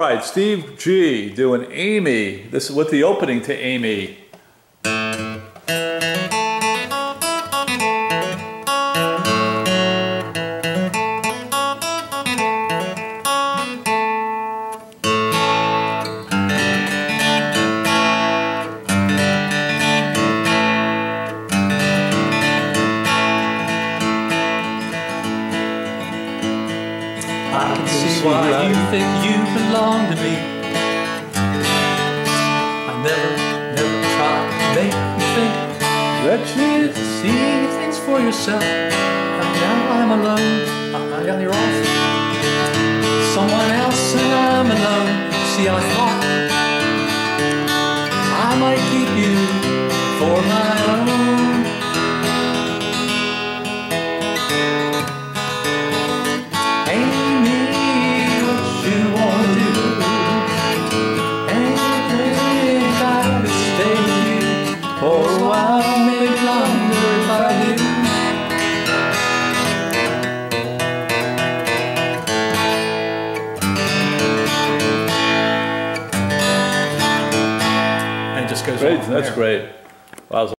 All right, Steve G doing Amy. This is with the opening to Amy. I can see why you think you belong to me. I never tried to make you think That that seeing things for yourself. And now I'm alone. I got your off. Someone else and I'm alone. See, I thought I might keep you for my own. For a while, maybe longer if I do. And it just goes great. on from That's there. great. Wow.